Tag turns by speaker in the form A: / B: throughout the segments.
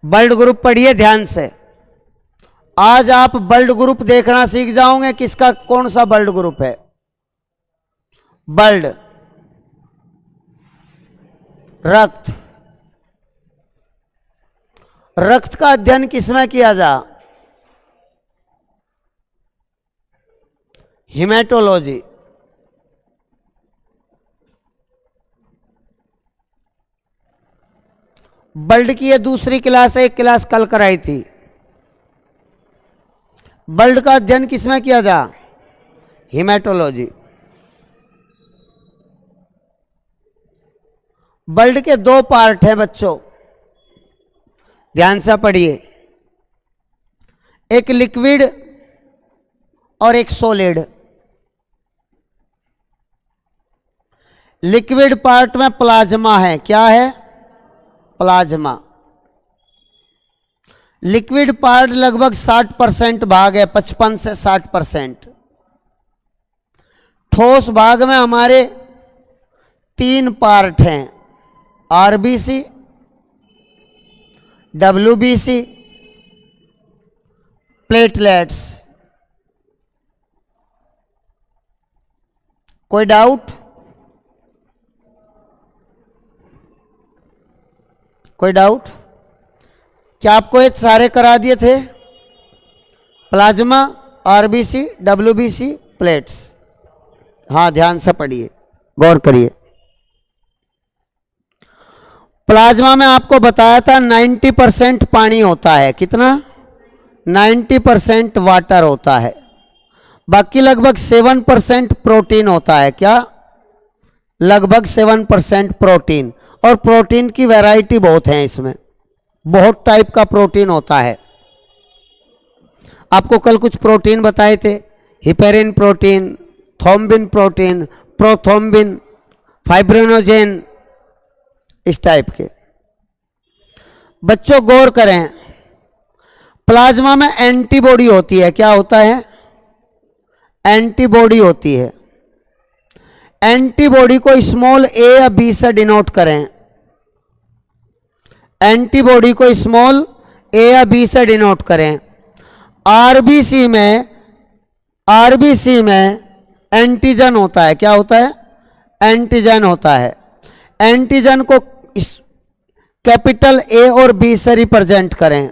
A: Blood group पढ़िए ध्यान से। आज आप ब्लड ग्रुप देखना सीख जाओगे, किसका कौन सा ब्लड ग्रुप है। ब्लड रक्त, रक्त का अध्ययन किसमें किया जा, हिमेटोलॉजी। ब्लड की ये दूसरी क्लास है, एक क्लास कल कराई थी। ब्लड का अध्ययन किसमें किया जा, हिमेटोलॉजी। ब्लड के दो पार्ट हैं बच्चों, ध्यान से पढ़िए, एक लिक्विड और एक सॉलिड। लिक्विड पार्ट में प्लाज्मा है, क्या है, प्लाज्मा। लिक्विड पार्ट लगभग 60% भाग है, 55 से 60%। ठोस भाग में हमारे 3 पार्ट हैं, आरबीसी, डब्ल्यूबीसी, प्लेटलेट्स। कोई डाउट, कोई डाउट? क्या आपको ये सारे करा दिए थे, प्लाज्मा, आरबीसी, डब्ल्यूबीसी, प्लेट्स? हाँ, ध्यान से पढ़िए, गौर करिए। प्लाज्मा में आपको बताया था 90% पानी होता है, कितना, 90% वाटर होता है, बाकी लगभग 7% प्रोटीन होता है। क्या, लगभग 7% प्रोटीन। और प्रोटीन की वैरायटी बहुत है, इसमें बहुत टाइप का प्रोटीन होता है। आपको कल कुछ प्रोटीन बताए थे, heparin protein, thrombin protein, prothrombin, fibrinogen, इस टाइप के। बच्चों गौर करें, प्लाज्मा में एंटीबॉडी होती है, क्या होता है, एंटीबॉडी होती है। एंटीबॉडी को स्मॉल ए या बी से डिनोट करें, एंटीबॉडी को स्मॉल ए या बी से डिनोट करें। आरबीसी में एंटीजन होता है, क्या होता है, एंटीजन होता है। एंटीजन को कैपिटल ए और बी से रिप्रेजेंट करें,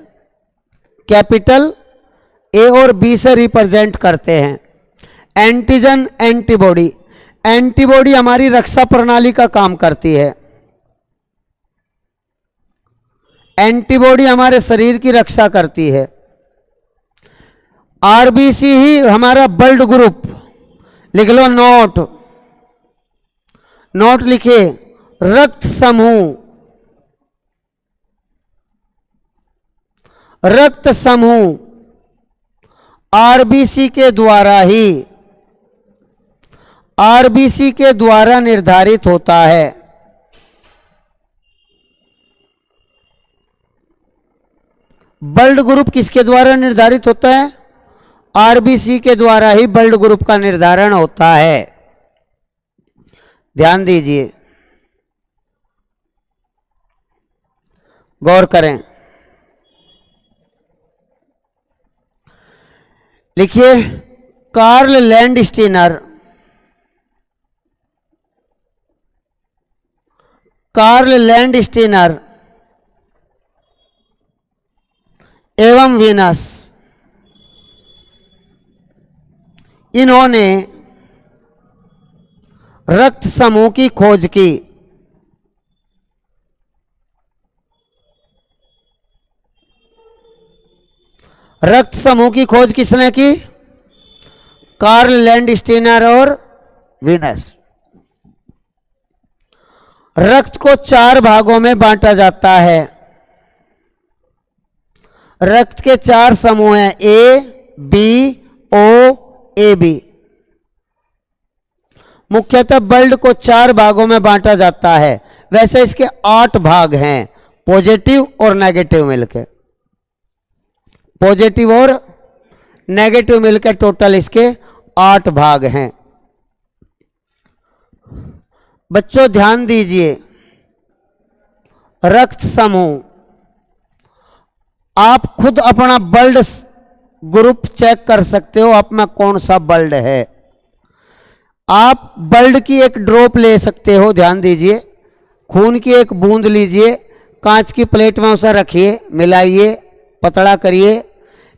A: कैपिटल ए और बी से रिप्रेजेंट करते हैं। Antigen, antibody. एंटीबॉडी हमारी रक्षा प्रणाली का काम करती है, एंटीबॉडी हमारे शरीर की रक्षा करती है। आरबीसी ही हमारा ब्लड ग्रुप, लिख लो नोट, नोट लिखिए, रक्त समूह, रक्त समूह आरबीसी के द्वारा ही, आरबीसी के द्वारा निर्धारित होता है। ब्लड ग्रुप किसके द्वारा निर्धारित होता है, आरबीसी के द्वारा ही ब्लड ग्रुप का निर्धारण होता है। ध्यान दीजिए, गौर करें। लिखिए, कार्ल लैंडस्टीनर, कार्ल लैंडस्टीनर एवं वीनस, इन्होंने रक्त समूह की खोज की। रक्त समूह की खोज किसने की, कार्ल लैंडस्टीनर और वीनस। रक्त को 4 भागों में बांटा जाता है। रक्त के 4 समूह हैं, ए, बी, ओ, ए, बी। मुख्यतः ब्लड को 4 भागों में बांटा जाता है। वैसे इसके 8 भाग हैं, पॉजिटिव और नेगेटिव मिलकर, पॉजिटिव और नेगेटिव मिलकर टोटल इसके 8 भाग हैं। बच्चों ध्यान दीजिए, रक्त समूह आप खुद अपना ब्लड ग्रुप चेक कर सकते हो, आप में कौन सा ब्लड है। आप ब्लड की एक ड्रॉप ले सकते हो, ध्यान दीजिए, खून की एक बूंद लीजिए, कांच की प्लेट में उसे रखिए, मिलाइए, पतला करिए,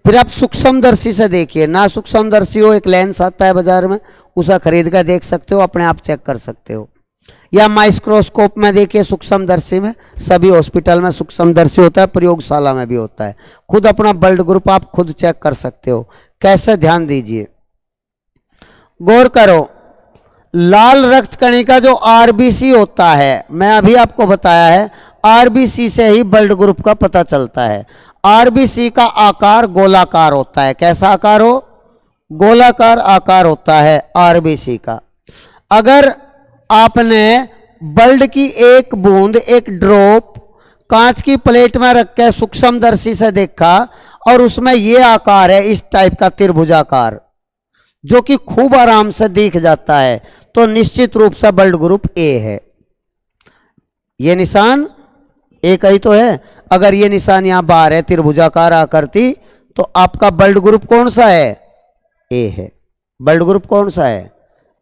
A: फिर आप सूक्ष्मदर्शी से देखिए। ना सूक्ष्मदर्शी हो, एक लेंस आता है बाजार में, उसे खरीद कर देख सकते हो, अपने आप चेक कर सकते हो। या माइक्रोस्कोप में देखिए, सूक्ष्मदर्शी में, सभी हॉस्पिटल में सूक्ष्मदर्शी होता है, प्रयोगशाला में भी होता है। खुद अपना ब्लड ग्रुप आप खुद चेक कर सकते हो। कैसे, ध्यान दीजिए, गौर करो। लाल रक्त कणिका जो आरबीसी होता है, मैं अभी आपको बताया है, आरबीसी से ही ब्लड ग्रुप का पता चलता है। आरबीसी का आकार गोलाकार होता है। कैसा आकार हो? गोलाकार आकार होता है आरबीसी का। अगर आपने ब्लड की एक बूंद, एक ड्रॉप कांच की प्लेट में रख के सूक्ष्मदर्शी से देखा और उसमें यह आकार है, इस टाइप का त्रिभुजाकार, जो कि खूब आराम से दिख जाता है, तो निश्चित रूप से ब्लड ग्रुप ए है। ये निशान एक ही तो है। अगर ये निशान यहां बाहर है, त्रिभुजाकार आकृति, तो आपका ब्लड ग्रुप कौन सा है? ए है। ब्लड ग्रुप कौन सा है?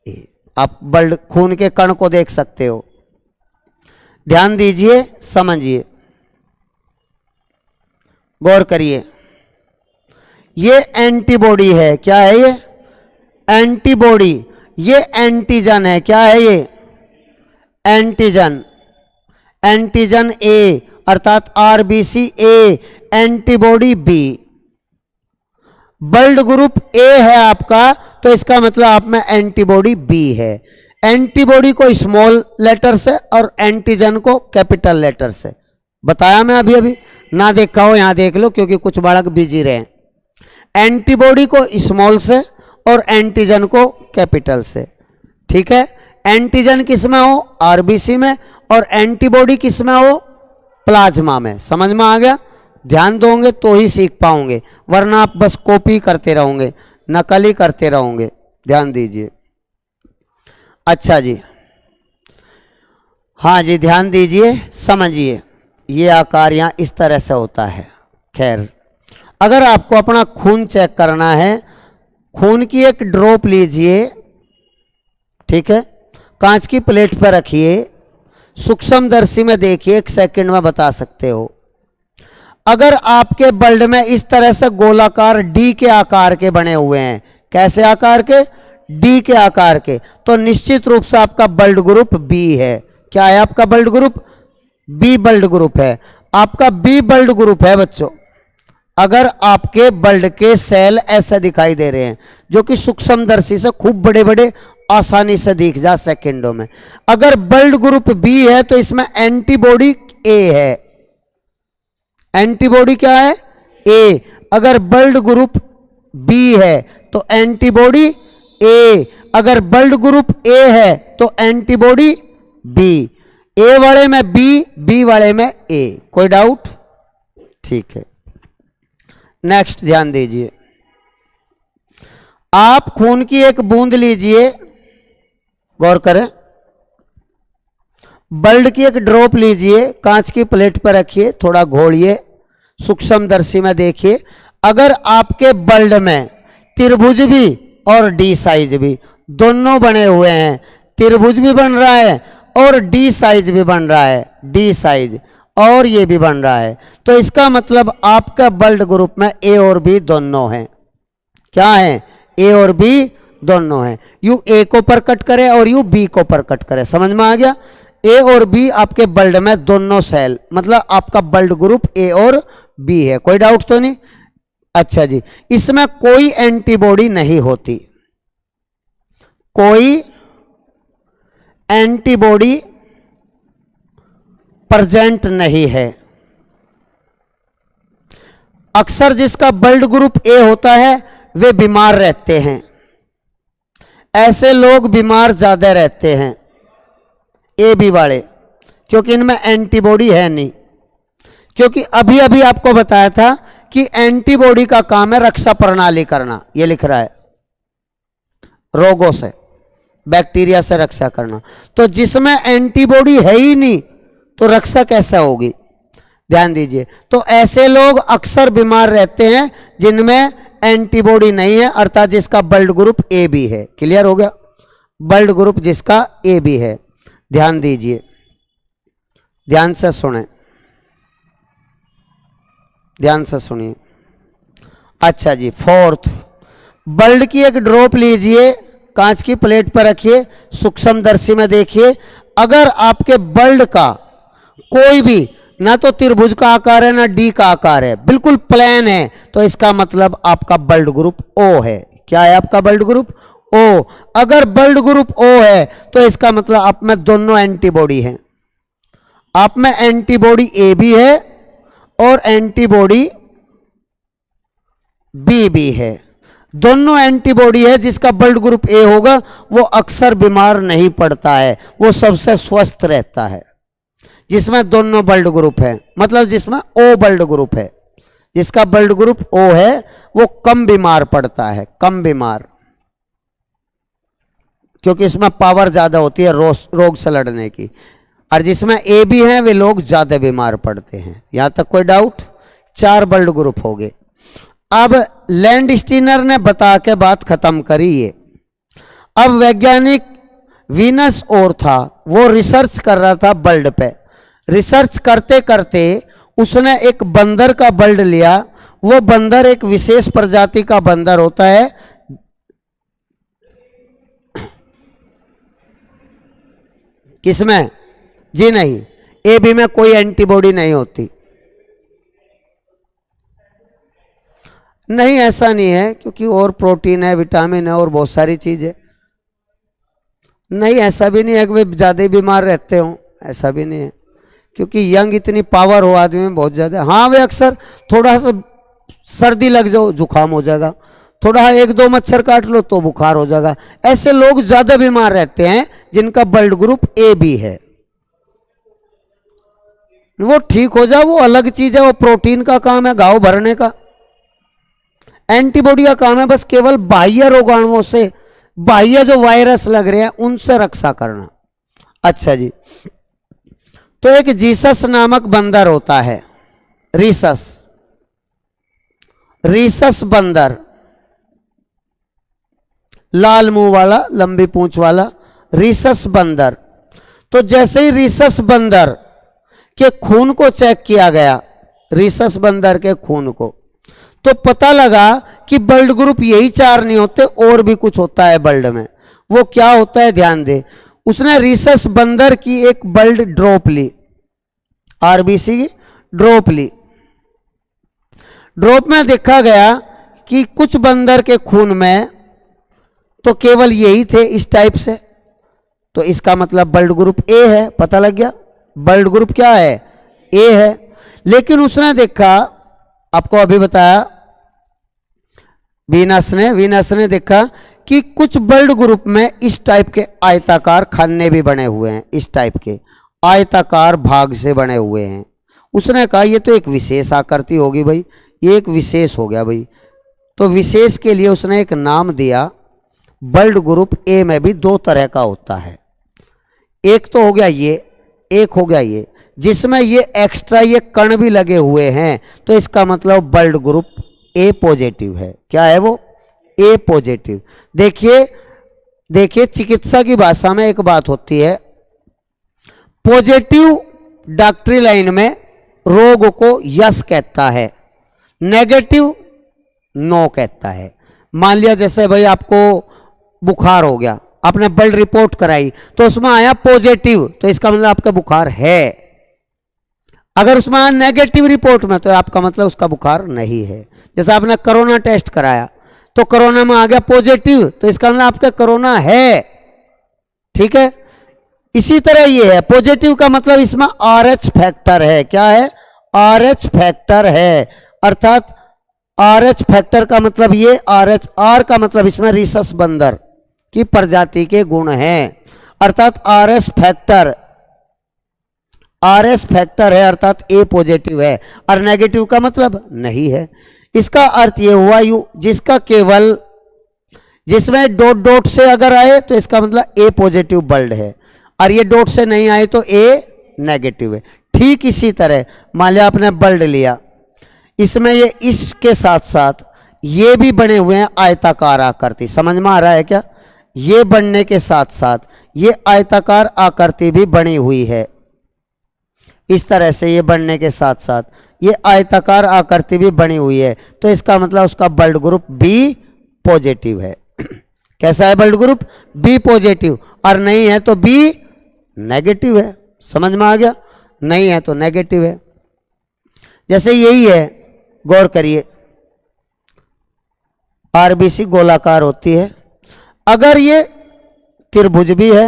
A: ए। आप ब्लड खून के कण को देख सकते हो। ध्यान दीजिए, समझिए, गौर करिए। ये एंटीबॉडी है। क्या है ये? एंटीबॉडी। ये एंटीजन है। क्या है ये? एंटीजन। एंटीजन ए अर्थात RBC A, antibody B. Blood group A है आपका, तो इसका मतलब आप में एंटीबॉडी बी है। एंटीबॉडी को स्मॉल लेटर से और एंटीजन को कैपिटल लेटर से बताया मैं अभी अभी। ना देखा हो यहां देख लो, क्योंकि कुछ बालक बिजी रहे। एंटीबॉडी को स्मॉल से और एंटीजन को कैपिटल से, ठीक है। एंटीजन किस में हो? आरबीसी में। और एंटीबॉडी किस में हो? प्लाज्मा में। समझ में आ गया? ध्यान दोगे तो ही सीख पाओगे, वरना आप बस कॉपी करते रहोगे, नकल ही करते रहोगे। ध्यान दीजिए। अच्छा जी, हाँ जी, ध्यान दीजिए, समझिए। ये आकार यहाँ इस तरह से होता है। खैर, अगर आपको अपना खून चेक करना है, खून की एक ड्रॉप लीजिए, ठीक है, कांच की प्लेट पर रखिए, सूक्ष्मदर्शी में देखिए, 1 सेकंड में बता सकते हो। अगर आपके ब्लड में इस तरह से गोलाकार डी के आकार के बने हुए हैं, कैसे आकार के? डी के आकार के, तो निश्चित रूप से आपका ब्लड ग्रुप बी है। क्या है आपका blood group? B blood group है। आपका बी ब्लड ग्रुप है बच्चों। अगर आपके ब्लड के सेल ऐसे दिखाई दे रहे हैं, जो कि सूक्ष्मदर्शी से खूब बड़े बड़े आसानी से दिख जा सेकंडों में, अगर ब्लड ग्रुप बी है तो इसमें एंटीबॉडी ए है। एंटीबॉडी क्या है? ए। अगर ब्लड ग्रुप बी है तो एंटीबॉडी ए। अगर ब्लड ग्रुप ए है तो एंटीबॉडी बी। ए वाले में बी, बी वाले में ए। कोई डाउट? ठीक है, नेक्स्ट ध्यान दीजिए। आप खून की एक बूंद लीजिए, गौर करें, ब्लड की एक ड्रॉप लीजिए, कांच की प्लेट पर रखिए, थोड़ा घोलिए, सूक्ष्मदर्शी में देखिए। अगर आपके ब्लड में त्रिभुज भी और डी साइज भी दोनों बने हुए हैं, त्रिभुज भी बन रहा है और डी साइज भी बन रहा है, डी साइज, और ये भी बन रहा है, तो इसका मतलब आपका ब्लड ग्रुप में ए और बी दोनों हैं। क्या है? ए और बी दोनों हैं। यू ए को प्रकट करे और यू बी को प्रकट करे। समझ में आ गया? ए और बी आपके ब्लड में दोनों सेल, मतलब आपका ब्लड ग्रुप ए और बी है। कोई डाउट तो नहीं? अच्छा जी, इसमें कोई एंटीबॉडी नहीं होती, कोई एंटीबॉडी प्रेजेंट नहीं है। अक्सर जिसका ब्लड ग्रुप ए होता है वे बीमार रहते हैं। ऐसे लोग बीमार ज्यादा रहते हैं, ए बी वाले, क्योंकि इनमें एंटीबॉडी है नहीं। क्योंकि अभी अभी आपको बताया था कि एंटीबॉडी का काम है रक्षा प्रणाली करना, ये लिख रहा है, रोगों से, बैक्टीरिया से रक्षा करना। तो जिसमें एंटीबॉडी है ही नहीं तो रक्षा कैसे होगी? ध्यान दीजिए। तो ऐसे लोग अक्सर बीमार रहते हैं जिनमें एंटीबॉडी नहीं है, अर्थात जिसका ब्लड ग्रुप ए बी है। क्लियर हो गया? ब्लड ग्रुप जिसका ए बी है। ध्यान दीजिए, ध्यान से सुने, ध्यान से सुनिए। अच्छा जी, फोर्थ, ब्लड की एक ड्रॉप लीजिए, कांच की प्लेट पर रखिए, सूक्ष्मदर्शी में देखिए। अगर आपके ब्लड का कोई भी ना तो त्रिभुज का आकार है ना डी का आकार है, बिल्कुल प्लेन है, तो इसका मतलब आपका ब्लड ग्रुप ओ है। क्या है आपका ब्लड ग्रुप? ओ। अगर ब्लड ग्रुप ओ है तो इसका मतलब आप में दोनों एंटीबॉडी हैं। आप में एंटीबॉडी ए भी है और एंटीबॉडी बी भी है। दोनों एंटीबॉडी है। जिसका ब्लड ग्रुप ए होगा वो अक्सर बीमार नहीं पड़ता है, वो सबसे स्वस्थ रहता है। जिसमें दोनों ब्लड ग्रुप है, मतलब जिसमें ओ ब्लड ग्रुप है, जिसका ब्लड ग्रुप ओ है वो कम बीमार पड़ता है, कम बीमार, क्योंकि इसमें पावर ज्यादा होती है रोग से लड़ने की। और जिसमें ए बी है वे लोग ज्यादा बीमार पड़ते हैं। यहां तक कोई डाउट? 4 ब्लड ग्रुप हो गए। अब लैंडस्टीनर ने बता के बात खत्म करी ये। अब वैज्ञानिक वीनस और था, वो रिसर्च कर रहा था ब्लड पे। रिसर्च करते करते उसने एक बंदर का ब्लड लिया। वो बंदर एक विशेष प्रजाति का बंदर होता है, किसमें? जी नहीं, ए बी में कोई एंटीबॉडी नहीं होती। नहीं, ऐसा नहीं है, क्योंकि और प्रोटीन है, विटामिन है और बहुत सारी चीज है। नहीं, ऐसा भी नहीं है कि वे ज्यादा बीमार रहते हो, ऐसा भी नहीं है, क्योंकि यंग इतनी पावर हो आदमी में बहुत ज्यादा। हाँ, वे अक्सर थोड़ा सा सर्दी लग जाओ जुकाम हो जाएगा, थोड़ा 1-2 मच्छर काट लो तो बुखार हो जाएगा। ऐसे लोग ज्यादा बीमार रहते हैं जिनका ब्लड ग्रुप ए बी है। वो ठीक हो जाए वो अलग चीज है, वो प्रोटीन का काम है घाव भरने का। एंटीबॉडी का काम है बस केवल बाह्य रोगाणुओं से, बाह्य जो वायरस लग रहे हैं उनसे रक्षा करना। अच्छा जी, तो एक जीसस नामक बंदर होता है, रीसस, रीसस बंदर, लाल मुंह वाला, लंबी पूंछ वाला रीसस बंदर। तो जैसे ही रीसस बंदर के खून को चेक किया गया, रीसस बंदर के खून को, तो पता लगा कि ब्लड ग्रुप यही 4 नहीं होते, और भी कुछ होता है ब्लड में। वो क्या होता है ध्यान दे। उसने रीसस बंदर की एक ब्लड ड्रॉप ली, आरबीसी की ड्रॉप ली। ड्रॉप में देखा गया कि कुछ बंदर के खून में तो केवल यही थे इस टाइप से, तो इसका मतलब ब्लड ग्रुप ए है। पता लग गया ब्लड ग्रुप क्या है? ए है। लेकिन उसने देखा, आपको अभी बताया, वीनस ने देखा कि कुछ ब्लड ग्रुप में इस टाइप के आयताकार खाने भी बने हुए हैं, इस टाइप के आयताकार भाग से बने हुए हैं। उसने कहा ये तो एक विशेष आकृति होगी भाई, ये एक विशेष हो गया भाई। तो विशेष के लिए उसने एक नाम दिया। ब्लड ग्रुप ए में भी 2 तरह का होता है। एक तो हो गया ये, एक हो गया ये, जिसमें ये एक्स्ट्रा ये कण भी लगे हुए हैं, तो इसका मतलब ब्लड ग्रुप ए पॉजिटिव है। क्या है वो? ए पॉजिटिव। देखिए देखिए, चिकित्सा की भाषा में एक बात होती है, पॉजिटिव डॉक्टरी लाइन में रोग को यस कहता है, नेगेटिव नो कहता है। मान लिया जैसे भाई आपको बुखार हो गया, आपने ब्लड रिपोर्ट कराई तो उसमें आया पॉजिटिव, तो इसका मतलब आपका बुखार है। अगर उसमें आया नेगेटिव रिपोर्ट में तो आपका मतलब उसका बुखार नहीं है। जैसे आपने कोरोना टेस्ट कराया तो कोरोना में आ गया पॉजिटिव, तो इसका मतलब आपका कोरोना है। ठीक है, इसी तरह ये है, पॉजिटिव का मतलब इसमें RH फैक्टर है। क्या है? RH फैक्टर है। अर्थात RH फैक्टर का मतलब ये, RH R का मतलब इसमें रीसस बंदर की प्रजाति के गुण हैं। अर्थात RS फैक्टर है, अर्थात ए पॉजिटिव है, और नेगेटिव का मतलब नहीं है। इसका अर्थ ये हुआ जिसका केवल, जिसमें डॉट डॉट से अगर आए तो इसका मतलब ए पॉजिटिव ब्लड है, और ये डॉट से नहीं आए तो ए नेगेटिव है। ठीक इसी तरह मान लिया आपने ब्लड लिया, इसमें ये इसके साथ साथ ये भी बने हुए हैं आयताकार आकृति, समझ में आ रहा है क्या? ये बनने के साथ साथ ये आयताकार आकृति भी बनी हुई है, इस तरह से ये बनने के साथ साथ ये आयताकार आकृति भी बनी हुई है, तो इसका मतलब उसका ब्लड ग्रुप बी पॉजिटिव है। कैसा है ब्लड ग्रुप? बी पॉजिटिव, और नहीं है तो बी नेगेटिव है। समझ में आ गया? नहीं है तो नेगेटिव है। जैसे यही है, गौर करिए, आरबीसी गोलाकार होती है, अगर ये त्रिभुज भी है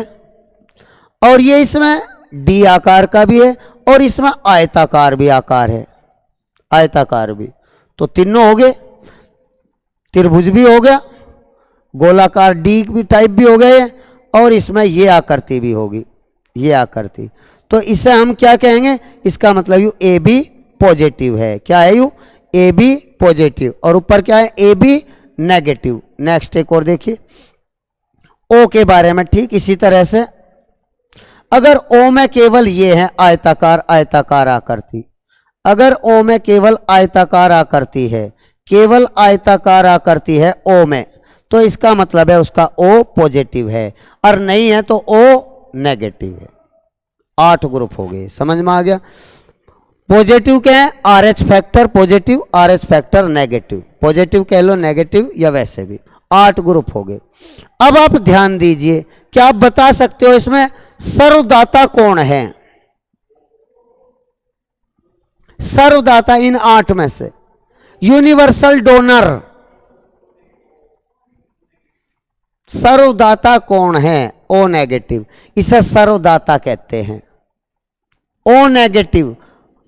A: और ये इसमें डी आकार का भी है और इसमें आयताकार भी आकार है, आयताकार भी, तो तीनों हो गए, त्रिभुज भी हो गया, गोलाकार डी भी टाइप भी हो गए, और इसमें ये आकृति भी होगी, ये आकृति। तो इसे हम क्या कहेंगे? इसका मतलब यू ए बी पॉजिटिव है। क्या है यू? ए बी पॉजिटिव, और ऊपर क्या है? A B negative. नेक्स्ट एक और देखिए, ओ के बारे में ठीक इसी तरह से, अगर ओ में केवल ये है आयताकार आयताकार आकृति, अगर ओ में केवल आयताकार आकृति है, केवल आयताकार आकृति है ओ में, तो इसका मतलब है उसका ओ पॉजिटिव है, और नहीं है तो ओ नेगेटिव है। 8 ग्रुप हो गए, समझ में आ गया? पॉजिटिव क्या है? R H factor positive, R H factor negative, positive कह लो नेगेटिव या वैसे भी। 8 ग्रुप हो गए। अब आप ध्यान दीजिए, क्या आप बता सकते हो इसमें सर्वदाता कौन है? सर्वदाता इन 8 में से, यूनिवर्सल डोनर, सर्वदाता कौन है? ओ नेगेटिव, इसे सर्वदाता कहते हैं। ओ नेगेटिव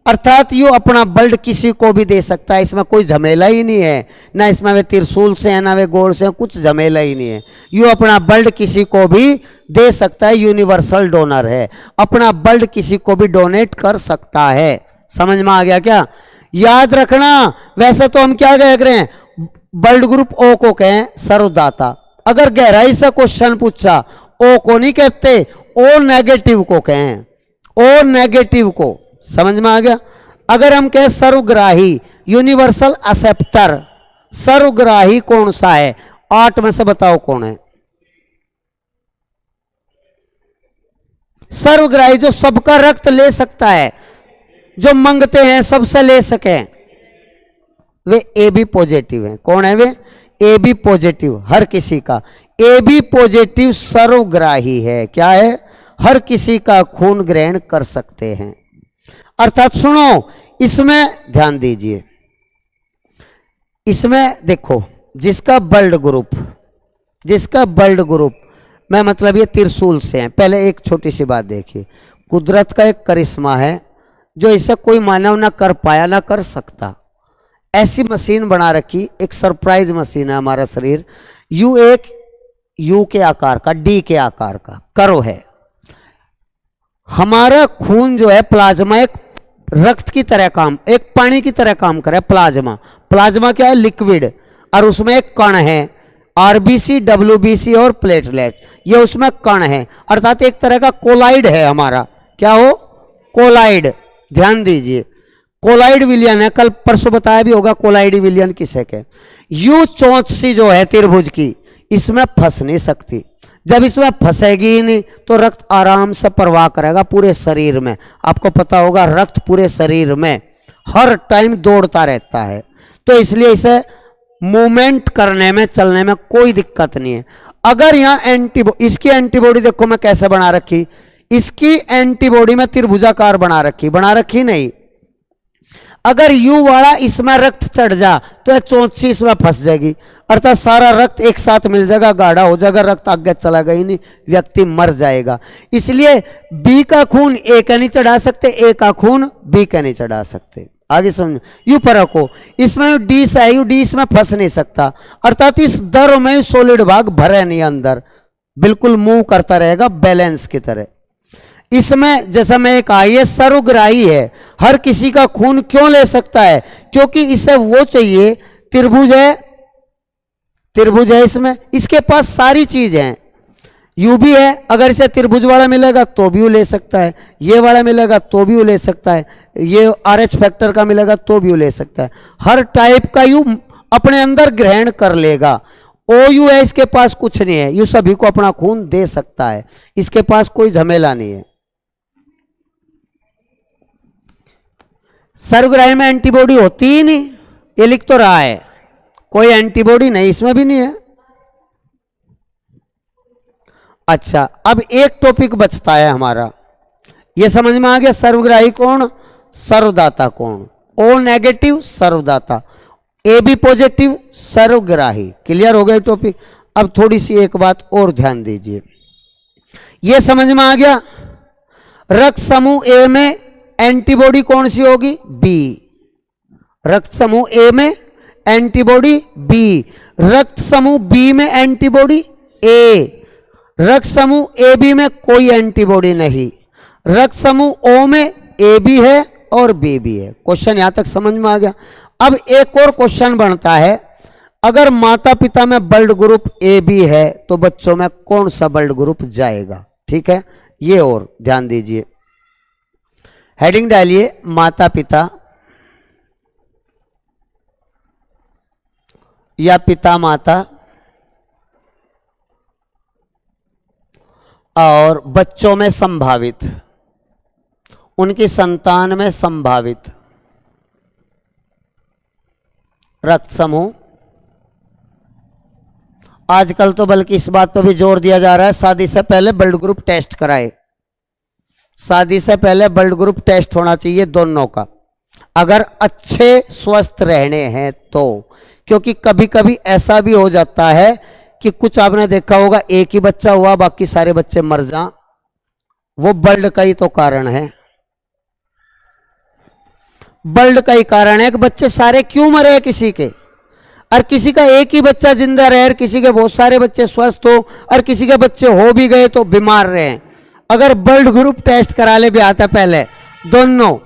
A: अर्थात यू अपना ब्लड किसी को भी दे सकता है, इसमें कोई झमेला ही नहीं है, ना इसमें वे त्रिशूल से है ना वे गोड़ से, कुछ झमेला ही नहीं है। यू अपना ब्लड किसी को भी दे सकता है, यूनिवर्सल डोनर है, अपना ब्लड किसी को भी डोनेट कर सकता है। समझ में आ गया क्या? याद रखना, वैसे तो हम क्या कह रहे हैं, ब्लड ग्रुप ओ को कहें सर्वदाता। अगर गहराई से क्वेश्चन पूछा, ओ को नहीं कहते, ओ नेगेटिव को कहें, ओ नेगेटिव को। समझ में आ गया? अगर हम कहें सर्वग्राही, यूनिवर्सल एक्सेप्टर, सर्वग्राही कौन सा है? 8 में से बताओ कौन है सर्वग्राही? जो सबका रक्त ले सकता है, जो मांगते हैं सबसे ले सके, वे ए बी पॉजिटिव है। कौन है वे? ए बी पॉजिटिव, हर किसी का ए बी पॉजिटिव सर्वग्राही है। क्या है? हर किसी का खून ग्रहण कर सकते हैं। अर्थात सुनो, इसमें ध्यान दीजिए, इसमें देखो, जिसका ब्लड ग्रुप, जिसका ब्लड ग्रुप मैं मतलब ये त्रिशूल से है। पहले एक छोटी सी बात देखिए, कुदरत का एक करिश्मा है जो इसे कोई मानव ना कर पाया ना कर सकता। ऐसी मशीन बना रखी, एक सरप्राइज मशीन है हमारा शरीर। यू के आकार का, डी के आकार का करो है। हमारा खून जो है प्लाज्मा, एक रक्त की तरह काम, एक पानी की तरह काम करे। प्लाज्मा, प्लाज्मा क्या है? लिक्विड, और उसमें एक कण है, आरबीसी, डब्ल्यूबीसी और प्लेटलेट, ये उसमें कण है, अर्थात एक तरह का कोलाइड है हमारा। क्या हो? कोलाइड। ध्यान दीजिए, कोलाइड विलियन है, कल परसों बताया भी होगा कोलाइड विलियन किसे के। यू चोंच सी जो है त्रिभुज की, इसमें फंस नहीं सकती। जब इसमें फंसेगी ही नहीं तो रक्त आराम से प्रवाह करेगा पूरे शरीर में। आपको पता होगा रक्त पूरे शरीर में हर टाइम दौड़ता रहता है, तो इसलिए इसे मूवमेंट करने में, चलने में कोई दिक्कत नहीं है। अगर यहाँ इसकी एंटीबॉडी देखो मैं कैसे बना रखी, इसकी एंटीबॉडी में त्रिभुजाकार बना रखी नहीं। अगर यू वाला इसमें रक्त चढ़ जा तो यह चोंची इसमें फंस जाएगी, अर्थात सारा रक्त एक साथ मिल जाएगा, गाढ़ा हो जाएगा, रक्त आगे चला गई नहीं, व्यक्ति मर जाएगा। इसलिए बी का खून ए का नहीं चढ़ा सकते, ए का खून बी का नहीं चढ़ा सकते। आगे समझो, यू फर्क हो, इसमें डी से है, यू डी इसमें फंस नहीं सकता, अर्थात इस दर में सॉलिड भाग भरे नहीं, अंदर बिल्कुल मूव करता रहेगा बैलेंस की तरह। इसमें जैसा मैं कहा, ये सर्वग्राही है, हर किसी का खून क्यों ले सकता है? क्योंकि इसे वो चाहिए, त्रिभुज है, त्रिभुज है इसमें, इसके पास सारी चीज है, यू भी है, अगर इसे त्रिभुज वाला मिलेगा तो भी वो ले सकता है, ये वाला मिलेगा तो भी वो ले सकता है, ये आर एच फैक्टर का मिलेगा तो भी वो ले सकता है। हर टाइप का यू अपने अंदर ग्रहण कर लेगा। ओ यू है, इसके पास कुछ नहीं है, यू सभी को अपना खून दे सकता है, इसके पास कोई झमेला नहीं है। सर्वग्राही में एंटीबॉडी होती ही नहीं, ये लिख तो रहा है, कोई एंटीबॉडी नहीं, इसमें भी नहीं है। अच्छा, अब एक टॉपिक बचता है हमारा, ये समझ में आ गया। सर्वग्राही कौन, सर्वदाता कौन। ओ नेगेटिव सर्वदाता, ए बी पॉजिटिव सर्वग्राही। क्लियर हो गया टॉपिक। अब थोड़ी सी एक बात और ध्यान दीजिए, ये समझ में आ गया। रक्त समूह ए में एंटीबॉडी कौन सी होगी, बी। रक्त समूह ए में एंटीबॉडी बी, रक्त समूह बी में एंटीबॉडी ए, रक्त समूह ए बी में कोई एंटीबॉडी नहीं, रक्त समूह ओ में ए भी है और बी भी है। क्वेश्चन यहां तक समझ में आ गया। अब एक और क्वेश्चन बनता है, अगर माता पिता में ब्लड ग्रुप ए बी है तो बच्चों में कौन सा ब्लड ग्रुप जाएगा। ठीक है, ये और ध्यान दीजिए, हेडिंग डालिए माता पिता या पिता माता और बच्चों में संभावित, उनकी संतान में संभावित रक्त समूह। आजकल तो बल्कि इस बात पर भी जोर दिया जा रहा है, शादी से पहले ब्लड ग्रुप टेस्ट कराए। शादी से पहले ब्लड ग्रुप टेस्ट होना चाहिए दोनों का, अगर अच्छे स्वस्थ रहने हैं तो। क्योंकि कभी कभी ऐसा भी हो जाता है कि कुछ आपने देखा होगा, एक ही बच्चा हुआ बाकी सारे बच्चे मर जा, वो ब्लड का ही तो कारण है। ब्लड का ही कारण है कि बच्चे सारे क्यों मरे हैं किसी के, और किसी का एक ही बच्चा जिंदा रहे और किसी के बहुत सारे बच्चे स्वस्थ हो, और किसी के बच्चे हो भी गए तो बीमार रहे। अगर ब्लड ग्रुप टेस्ट करा ले भी आता पहले दोनों,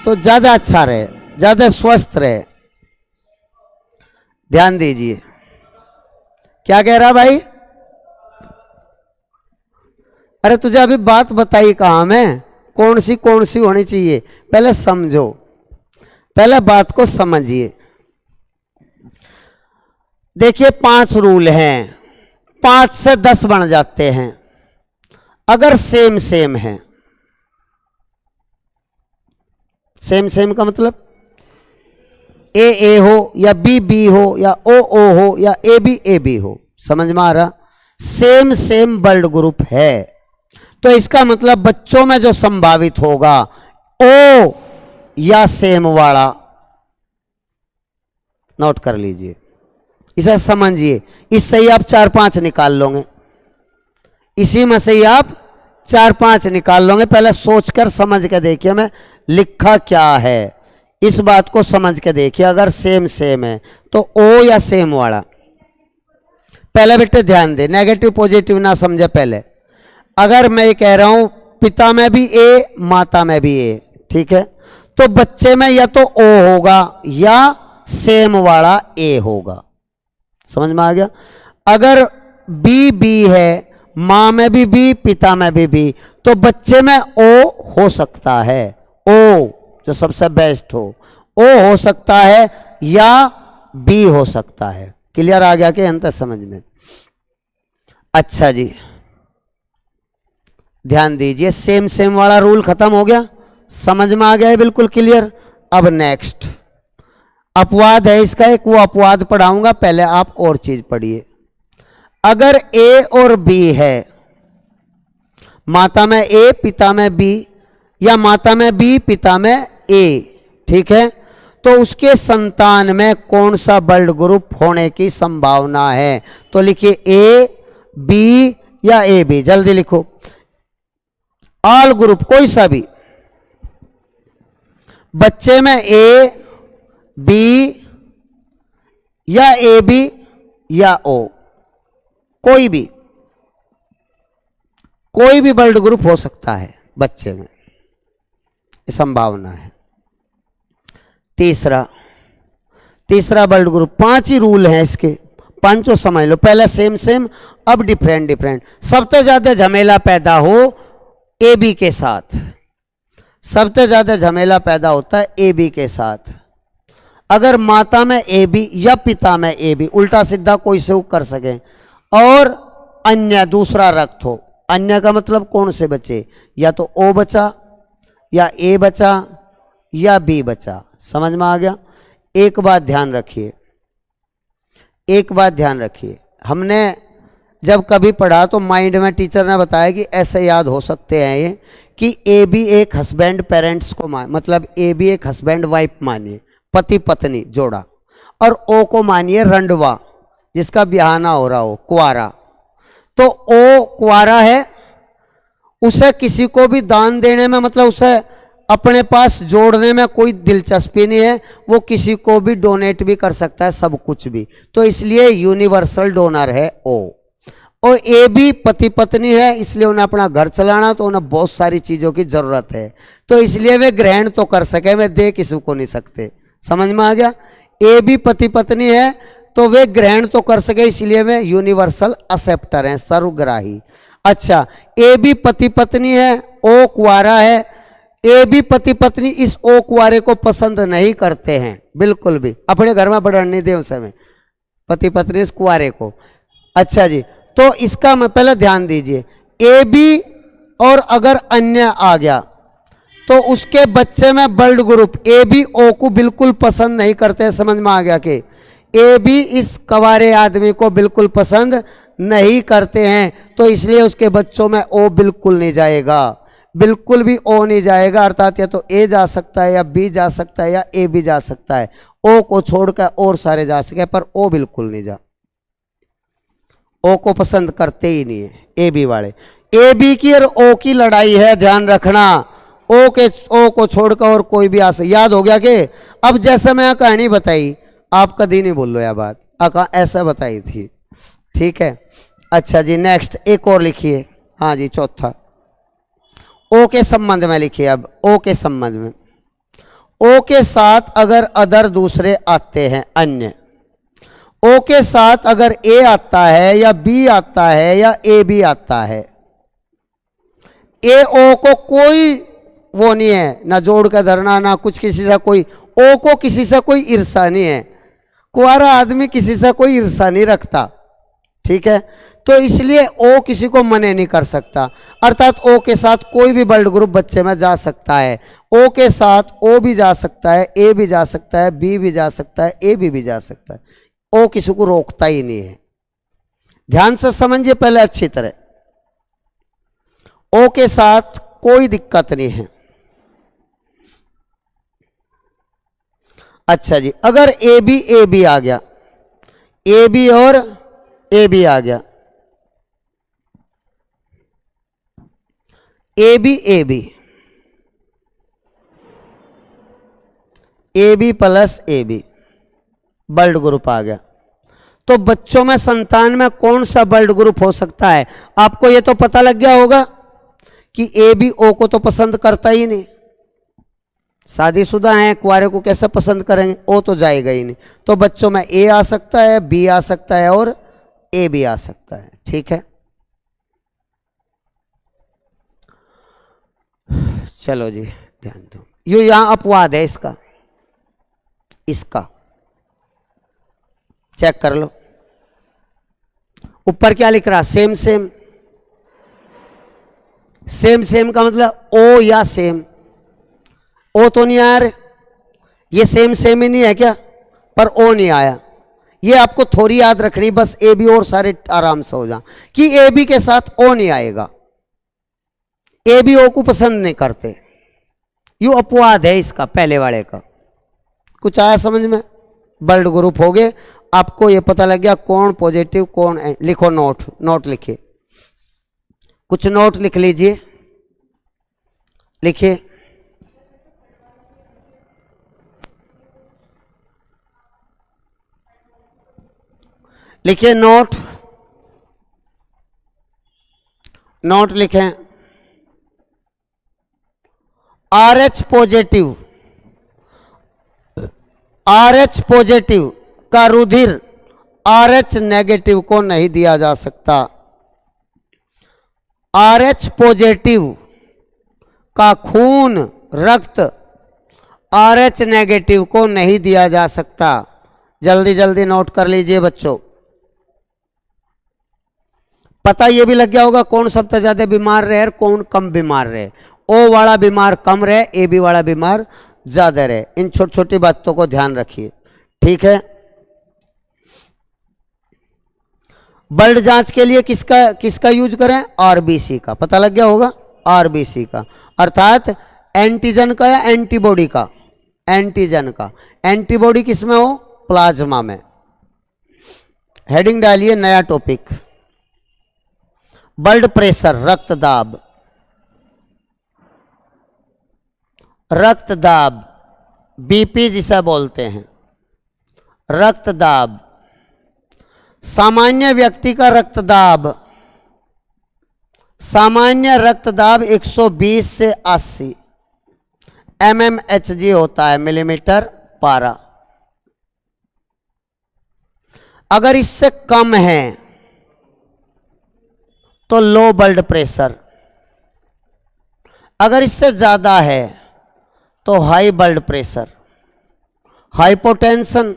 A: तो ज्यादा अच्छा रहे, ज्यादा स्वस्थ रहे। ध्यान दीजिए, क्या कह रहा भाई। अरे तुझे अभी बात बताई कहां मैं, कौन सी होनी चाहिए, पहले समझो, पहले बात को समझिए। देखिए 5 रूल हैं, 5 से 10 बन जाते हैं अगर सेम सेम है। सेम सेम का मतलब ए हो या बी हो या ओ हो या ए बी हो, समझ में आ रहा। सेम सेम ब्लड ग्रुप है तो इसका मतलब बच्चों में जो संभावित होगा ओ या सेम वाला, नोट कर लीजिए, इसे समझिए। इससे ही आप 4-5 निकाल लोगे, इसी में से ही आप 4-5 निकाल लोगे। पहले सोचकर समझ के देखिए मैं लिखा क्या है, इस बात को समझ के देखिए। अगर सेम सेम है तो ओ या सेम वाला। पहले बेटे ध्यान दे, नेगेटिव पॉजिटिव ना समझे पहले। अगर मैं कह रहा हूं पिता में भी ए माता में भी ए, ठीक है, तो बच्चे में या तो ओ होगा या सेम वाला ए होगा, समझ में आ गया। अगर बी है, मां में भी बी पिता में भी बी, तो बच्चे में ओ हो सकता है, ओ जो सबसे बेस्ट हो हो सकता है या बी हो सकता है। क्लियर आ गया कि अंतर समझ में। अच्छा जी, ध्यान दीजिए, सेम सेम वाला रूल खत्म हो गया, समझ में आ गया है बिल्कुल क्लियर। अब नेक्स्ट अपवाद है इसका एक, वो अपवाद पढ़ाऊंगा, पहले आप और चीज पढ़िए। अगर ए और बी है, माता में ए पिता में बी, या माता में बी पिता में ए, ठीक है, तो उसके संतान में कौन सा ब्लड ग्रुप होने की संभावना है। तो लिखिए ए बी या ए बी, जल्दी लिखो। ऑल ग्रुप कोई सा भी, बच्चे में ए बी या ए बी या ओ, कोई भी ब्लड ग्रुप हो सकता है बच्चे में, संभावना है। तीसरा ब्लड ग्रुप, 5 ही रूल हैं इसके, पांचों समझ लो, पहले सेम सेम, अब डिफरेंट डिफरेंट। सबसे ज्यादा झमेला पैदा हो ए बी के साथ, सबसे ज्यादा झमेला पैदा होता है ए बी के साथ। अगर माता में ए बी या पिता में ए बी, उल्टा सीधा कोई से कर सके, और अन्य दूसरा रक्त हो। अन्य का मतलब कौन से बचे, या तो ओ बचा, या ए बचा, या बी बचा। समझ में आ गया। एक बात ध्यान रखिए, एक बात ध्यान रखिए, हमने जब कभी पढ़ा तो माइंड में टीचर ने बताया कि ऐसे याद हो सकते हैं ये, कि ए बी एक हस्बैंड पेरेंट्स को मतलब ए बी एक हस्बैंड वाइफ मानिए, पति पत्नी जोड़ा, और ओ को मानिए रंडवा, जिसका ब्याहना हो रहा हो, कुआरा। तो ओ कुआरा है, उसे किसी को भी दान देने में, मतलब उसे अपने पास जोड़ने में कोई दिलचस्पी नहीं है, वो किसी को भी डोनेट भी कर सकता है, सब कुछ भी। तो इसलिए यूनिवर्सल डोनर है ओ। और ए भी पति पत्नी है, इसलिए उन्हें अपना घर चलाना, तो उन्हें बहुत सारी चीज़ों की ज़रूरत है, तो इसलिए वे ग्रहण तो कर सके, वे दे किसी को नहीं सकते। समझ में आ गया। ए भी पति पत्नी है तो वे ग्रहण तो कर सके, इसलिए वे यूनिवर्सल एक्सेप्टर हैं, सर्वग्राही। अच्छा, ए भी पति पत्नी है, ओ कुआरा है। ए भी पति पत्नी इस ओ कुआरे को पसंद नहीं करते हैं बिल्कुल भी, अपने घर में बढ़ने नहीं दे उस समय पति पत्नी इस कुआरे को। अच्छा जी, तो इसका मैं पहले ध्यान दीजिए, ए बी और अगर अन्य आ गया तो उसके बच्चे में blood group A B O को बिल्कुल पसंद नहीं करते। समझ में आ गया कि ए बी इस कवारे आदमी को बिल्कुल पसंद नहीं करते हैं, तो इसलिए उसके बच्चों में ओ बिल्कुल नहीं जाएगा, बिल्कुल भी ओ नहीं जाएगा। अर्थात या तो ए जा सकता है, या बी जा सकता है, या ए भी जा सकता है, ओ को छोड़कर और सारे जा सके, पर ओ बिल्कुल नहीं जा, ओ को पसंद करते ही नहीं है ए बी वाले। ए बी की और ओ की लड़ाई है, ध्यान रखना। ओ को छोड़कर और कोई भी आ सकता। याद हो गया कि अब जैसे मैं कहानी बताई, आप कभी नहीं बोल लो यह बात, ऐसा बताई थी, ठीक है। अच्छा जी, नेक्स्ट एक और लिखिए। हाँ जी, चौथा ओ के संबंध में लिखिए। अब ओ के संबंध में, ओ के साथ अगर अदर दूसरे आते हैं, अन्य, ओ के साथ अगर ए आता है, या बी आता है, या ए बी आता है, ए ओ को कोई वो नहीं है, ना जोड़ कर धरना, ना कुछ किसी से कोई, ओ को किसी से कोई ईर्षा नहीं है, कुंवारा आदमी किसी से कोई ईर्षा नहीं रखता, ठीक है। तो इसलिए ओ किसी को मने नहीं कर सकता, अर्थात ओ के साथ कोई भी ब्लड ग्रुप बच्चे में जा सकता है। ओ के साथ ओ भी जा सकता है, ए भी जा सकता है, बी भी जा सकता है, ए भी जा सकता है, ओ किसी को रोकता ही नहीं है। ध्यान से समझिए पहले अच्छी तरह, ओ के साथ कोई दिक्कत नहीं है। अच्छा जी, अगर ए बी आ गया, ए बी और ए बी आ गया, A B plus A B blood group आ गया, तो बच्चों में, संतान में कौन सा ब्लड ग्रुप हो सकता है? आपको ये तो पता लग गया होगा कि ए बी ओ को तो पसंद करता ही नहीं, शादीशुदा हैं, कुंवारे को कैसे पसंद करेंगे, ओ तो जाएगा ही नहीं। तो बच्चों में ए आ सकता है, बी आ सकता है, और ए भी आ सकता है, ठीक है। चलो जी, ध्यान दो, ये यहां अपवाद है इसका चेक कर लो। ऊपर क्या लिख रहा? Same same. सेम सेम का मतलब ओ या सेम, ओ तो नहीं आया रे, ये सेम सेम ही नहीं है क्या? पर ओ नहीं आया, ये आपको थोड़ी याद रखनी, बस ए बी और सारे आराम से हो जा कि ए बी के साथ ओ नहीं आएगा, ए बी ओ को पसंद नहीं करते, यू अपवाद है इसका, पहले वाले का। कुछ आया समझ में? ब्लड ग्रुप हो गए, आपको ये पता लग गया कौन पॉजिटिव कौन लिखो, नोट लिखिए, कुछ नोट लिख लीजिए, लिखिए। लिखिए नोट लिखें। RH पॉजिटिव का रुधिर RH नेगेटिव को नहीं दिया जा सकता। RH पॉजिटिव का खून रक्त RH नेगेटिव को नहीं दिया जा सकता। जल्दी जल्दी नोट कर लीजिए बच्चों। पता ये भी लग गया होगा कौन सबसे ज्यादा बीमार रहे और कौन कम बीमार रहे। O वाला बीमार कम रहे, AB वाला बीमार ज्यादा रहे। इन छोटी छोटी बातों को ध्यान रखिए, ठीक है। ब्लड जांच के लिए किसका यूज करें? RBC का। पता लग गया होगा, RBC का, अर्थात एंटीजन का या एंटीबॉडी का? एंटीजन का। एंटीबॉडी किसमें हो? प्लाज्मा में। हेडिंग डालिए नया टॉपिक, ब्लड प्रेशर, रक्तदाब। रक्तदाब, BP जिसे बोलते हैं, रक्तदाब। सामान्य व्यक्ति का रक्तदाब, सामान्य रक्तदाब 120 से 80 mmHg होता है, मिलीमीटर पारा। अगर इससे कम है तो लो ब्लड प्रेशर, अगर इससे ज्यादा है तो high blood pressure, hypotension,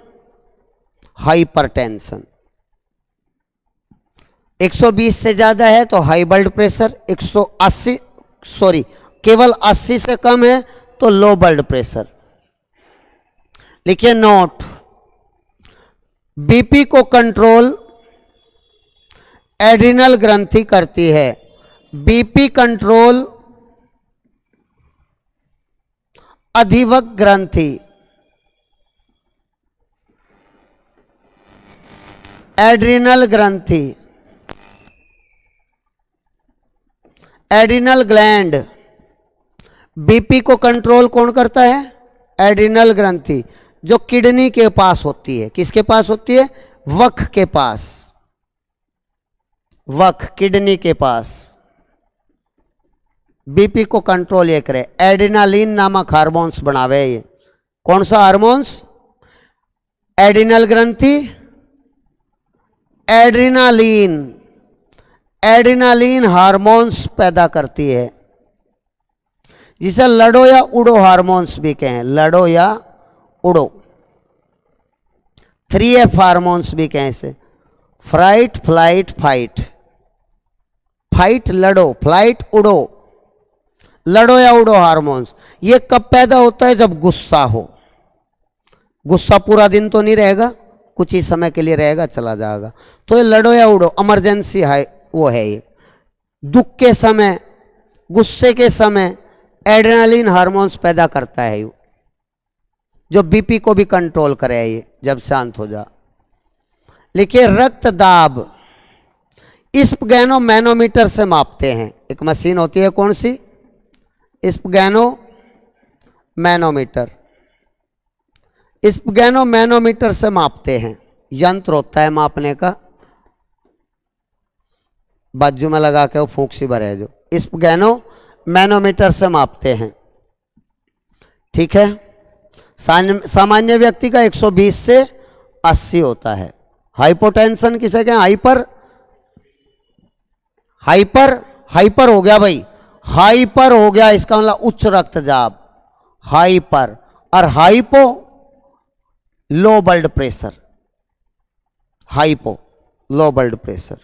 A: hypertension. 120 से ज्यादा है तो हाई ब्लड प्रेशर, 180 सॉरी केवल 80 से कम है तो लो ब्लड प्रेशर। लिखिए नोट, BP को कंट्रोल एड्रिनल ग्रंथि करती है। BP कंट्रोल अधिवक ग्रंथि, एड्रिनल ग्रंथि, एड्रिनल ग्लैंड। BP को कंट्रोल कौन करता है? एड्रिनल ग्रंथि, जो किडनी के पास होती है। किसके पास होती है? वक्ष के पास, वक्ष, किडनी के पास। BP को कंट्रोल ये करे, एड्रिनालिन नामक हार्मोन्स बनावे। ये कौन सा हार्मोन्स? एड्रिनल ग्रंथि एड्रिनालिन, एड्रिनालिन हार्मोन्स पैदा करती है, जिसे लड़ो या उड़ो हार्मोन्स भी कहें, लड़ो या उड़ो। 3F हार्मोन्स भी कहें इसे, फ्राइट, फ्लाइट, फाइट। फाइट लड़ो, फ्लाइट उड़ो, लड़ो या उड़ो हार्मोन्स। ये कब पैदा होता है? जब गुस्सा हो। गुस्सा पूरा दिन तो नहीं रहेगा, कुछ ही समय के लिए रहेगा, चला जाएगा। तो ये लड़ो या उड़ो इमरजेंसी है, वो है। ये दुख के समय, गुस्से के समय एड्रेनालिन हार्मोन्स पैदा करता है, जो BP को भी कंट्रोल करे। ये जब शांत हो जा। लिखिए रक्तदाब स्पगैनोमैनोमीटर से मापते हैं। एक मशीन होती है, कौन सी? स्पगैनोमैनोमीटर। स्पगैनोमैनोमीटर से मापते हैं, यंत्र होता है मापने का, बाजू में लगा के वो फूंक सी भरे, जो स्पगैनोमैनोमीटर से मापते हैं, ठीक है। सामान्य व्यक्ति का 120 से 80 होता है। हाइपोटेंशन किसे कहें? हाइपर, हाइपर, हाइपर हो गया भाई, हाइपर हो गया, इसका मतलब उच्च रक्तचाप, हाइपर। और hypo low blood pressure, hypo low blood pressure,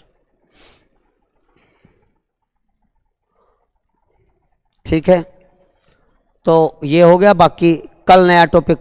A: ठीक है। तो ये हो गया, बाकी कल नया टॉपिक